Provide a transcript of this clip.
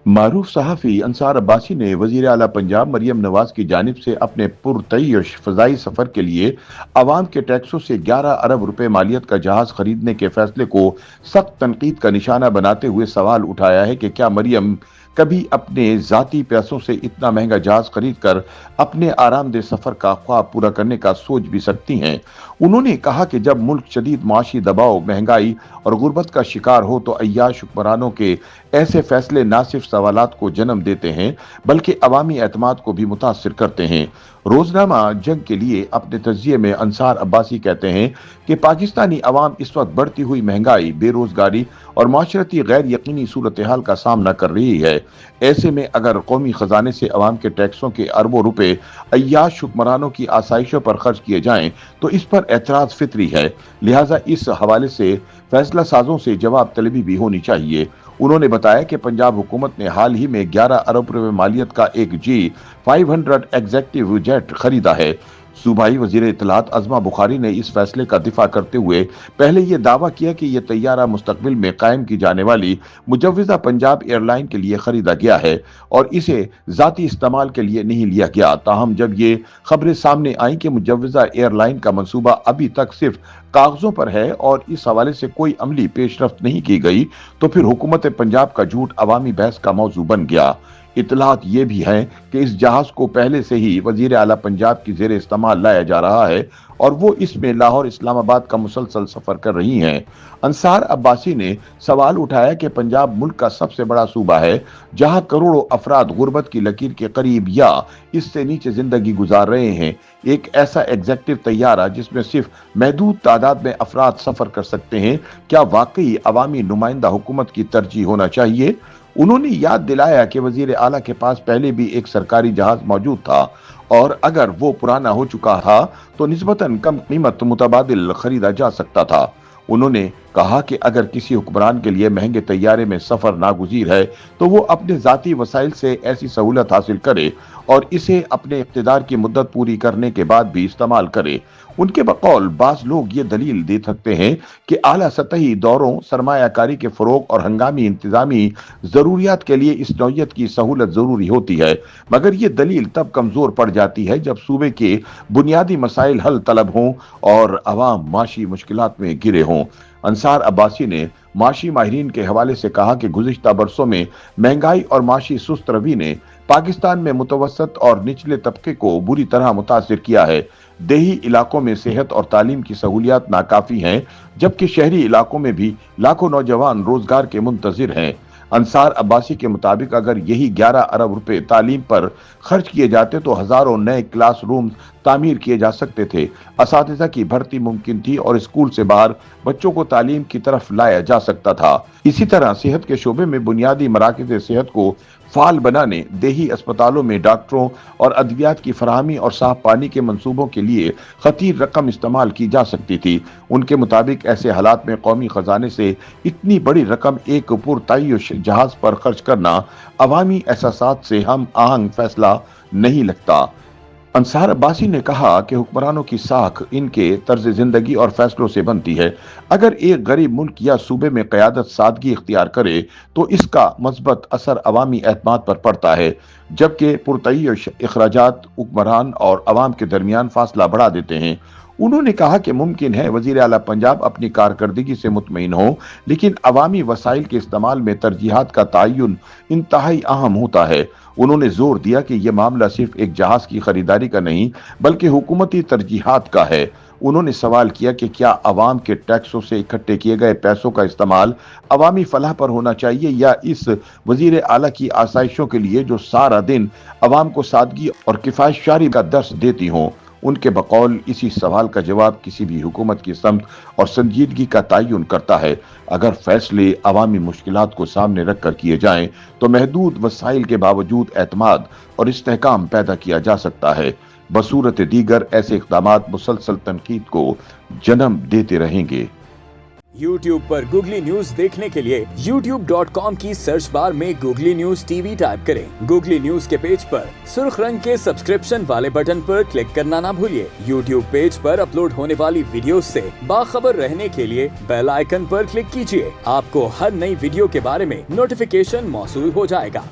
मारूफ सहाफ़ी अंसार अब्बासी ने वज़ीर आला पंजाब मरियम नवाज की जानिब से अपने पुरतयश फ़ज़ाई सफ़र के लिए अवाम के टैक्सों से 11 अरब रुपए मालियत का जहाज़ खरीदने के फैसले को सख्त तनकीद का निशाना बनाते हुए सवाल उठाया है कि क्या मरियम कभी अपने ज़ाती पैसों से इतना महंगा जहाज़ खरीद कर अपने आरामदेह सफ़र का ख्वाब पूरा करने का सोच भी सकती हैं। उन्होंने कहा कि जब मुल्क शदीद माशी दबाव, महंगाई और गुर्बत का शिकार हो तो अय्याश हुक्मरानों के ऐसे फैसले न सिर्फ सवालात को जन्म देते हैं बल्कि अवामी एतमाद को भी मुतासिर करते हैं। रोजनामा जंग के लिए अपने तज्जिये में अंसार अब्बासी कहते हैं कि पाकिस्तानी अवाम इस वक्त बढ़ती हुई महंगाई, बेरोजगारी और माशरती गैर यकीनी सूरत हाल का सामना कर रही है। ऐसे में अगर कौमी खजाने से अवाम के टैक्सों के अरबों रुपए अय्याश हुक्मरानों की आसाइशों पर खर्च किए जाएं तो इस पर एतराज फितरी है। लिहाजा इस हवाले से फैसला साजों से जवाब तलबी भी होनी चाहिए। उन्होंने बताया कि पंजाब हुकूमत ने हाल ही में 11 अरब रुपए मालियत का एक G500 एग्जेक्टिव जेट खरीदा है। सूबाई वजीर इत्तलात अज़मा बुखारी ने इस फैसले का दिफा करते हुए पहले ये दावा किया कि यह तैयारा मुस्तकबिल में कायम की जाने वाली मुजव्वज़ा पंजाब एयरलाइन के लिए खरीदा गया है और इसे जाती इस्तेमाल के लिए नहीं लिया गया। ताहम जब ये खबरें सामने आई कि मुजव्वज़ा एयरलाइन का मंसूबा अभी तक सिर्फ कागजों पर है और इस हवाले से कोई अमली पेशरफ्त नहीं की गई तो फिर हुकूमत पंजाब का झूठ अवामी बहस का मौजू बन गया। इतलात ये भी है कि इस जहाज को पहले से ही वजीर आला पंजाब की जेर इस्तेमाल लाया जा रहा है और वो इसमें लाहौर इस्लामाबाद का मुसलसल सफर कर रही हैं। अंसार अब्बासी ने सवाल उठाया कि पंजाब मुल्क का सबसे बड़ा सूबा है जहां करोड़ों अफराद गुर्बत की लकीर के करीब या इससे नीचे जिंदगी गुजार रहे हैं। एक ऐसा एग्जेक्टिव तैयारा जिसमें सिर्फ महदूद तादाद में अफराद सफर कर सकते हैं, क्या वाकई अवामी नुमाइंदा हुकूमत की तरजीह होना चाहिए? उन्होंने याद दिलाया कि वजीर आला के पास पहले भी एक सरकारी जहाज मौजूद था और अगर वो पुराना हो चुका था तो निस्बतन कम कीमत मुतबादिल खरीदा जा सकता था। उन्होंने कहा कि अगर किसी हुक्मरान के लिए महंगे तैयारे में सफर नागुजीर है तो वो अपने जाती वसाइल से ऐसी सहूलत हासिल करे और इसे अपने इख्तिदार की मुद्दत पूरी करने के बाद भी इस्तेमाल करे। उनके बकौल बाज लोग ये दलील दे सकते हैं कि आला सतही दौरों, सरमायाकारी के फरोग और हंगामी इंतजामी जरूरियात के लिए इस नौयत की सहूलत जरूरी होती है, मगर ये दलील तब कमजोर पड़ जाती है जब सूबे के बुनियादी मसाइल हल तलब हों और अवाम माशी मुश्किलात में घिरे हों। अंसार अब्बासी ने माशी माहिरीन के हवाले से कहा कि गुज़िश्ता बरसों में महंगाई और माशी सुस्त रवी ने पाकिस्तान में मुतवसत और निचले तबके को बुरी तरह मुतासिर किया है। देही इलाकों में सेहत और तालीम की सहूलियात नाकाफी हैं, जबकि शहरी इलाकों में भी लाखों नौजवान रोजगार के मुंतजिर हैं। अंसार अब्बासी के मुताबिक अगर यही 11 अरब रुपए तालीम पर खर्च किए जाते तो हजारों नए क्लास रूम तामीर किए जा सकते थे, असातिज़ा की भर्ती मुमकिन थी और स्कूल से बाहर बच्चों को तालीम की तरफ लाया जा सकता था। इसी तरह सेहत के शोबे में बुनियादी मराकज़ सेहत को फाल बनाने, देही अस्पतालों में डॉक्टरों और अद्वियात की फराहमी और साफ पानी के मंसूबों के लिए खतीर रकम इस्तेमाल की जा सकती थी। उनके मुताबिक ऐसे हालात में कौमी खजाने से इतनी बड़ी रकम एक पुरतायुश जहाज पर खर्च करना अवामी एहसासात से हम आहंग फैसला नहीं लगता। अंसार अब्बासी ने कहा कि हुक्मरानों की साख इनके तर्ज जिंदगी और फैसलों से बनती है। अगर एक गरीब मुल्क या सूबे में क़यादत सादगी इख्तियार करे तो इसका मस्बत असर अवामी एतमाद पर पड़ता है, जबकि पुरतयश अखराजात हुक्मरान और अवाम के दरमियान फासला बढ़ा देते हैं। उन्होंने कहा कि मुमकिन है वजीर आला पंजाब अपनी कारकर्दगी से मुतमईन हो, लेकिन अवामी वसाइल के इस्तेमाल में तरजीहात का तयन इंतहाई अहम होता है। उन्होंने जोर दिया कि यह मामला सिर्फ एक जहाज की खरीदारी का नहीं बल्कि हुकूमती तरजीहात का है। उन्होंने सवाल किया कि क्या अवाम के टैक्सों से इकट्ठे किए गए पैसों का इस्तेमाल अवामी फलाह पर होना चाहिए या इस वजीर आला की आसाइशों के लिए जो सारा दिन अवाम को सादगी और किफायतशारी का दर्स देती हों। उनके बकौल इसी सवाल का जवाब किसी भी हुकूमत की समत और संजीदगी का तयन करता है। अगर फैसले अवामी मुश्किलात को सामने रखकर किए जाएं तो महदूद वसाइल के बावजूद एतमाद और इस्तेहकाम पैदा किया जा सकता है। बसूरत दीगर ऐसे इक़दामात मुसलसल तनकीद को जन्म देते रहेंगे। YouTube पर गूगली न्यूज देखने के लिए youtube.com की सर्च बार में गूगली न्यूज टीवी टाइप करें। गूगली न्यूज के पेज पर सुर्ख रंग के सब्सक्रिप्शन वाले बटन पर क्लिक करना ना भूलिए। YouTube पेज पर अपलोड होने वाली वीडियोस से बाखबर रहने के लिए बेल आइकन पर क्लिक कीजिए। आपको हर नई वीडियो के बारे में नोटिफिकेशन मौसूल हो जाएगा।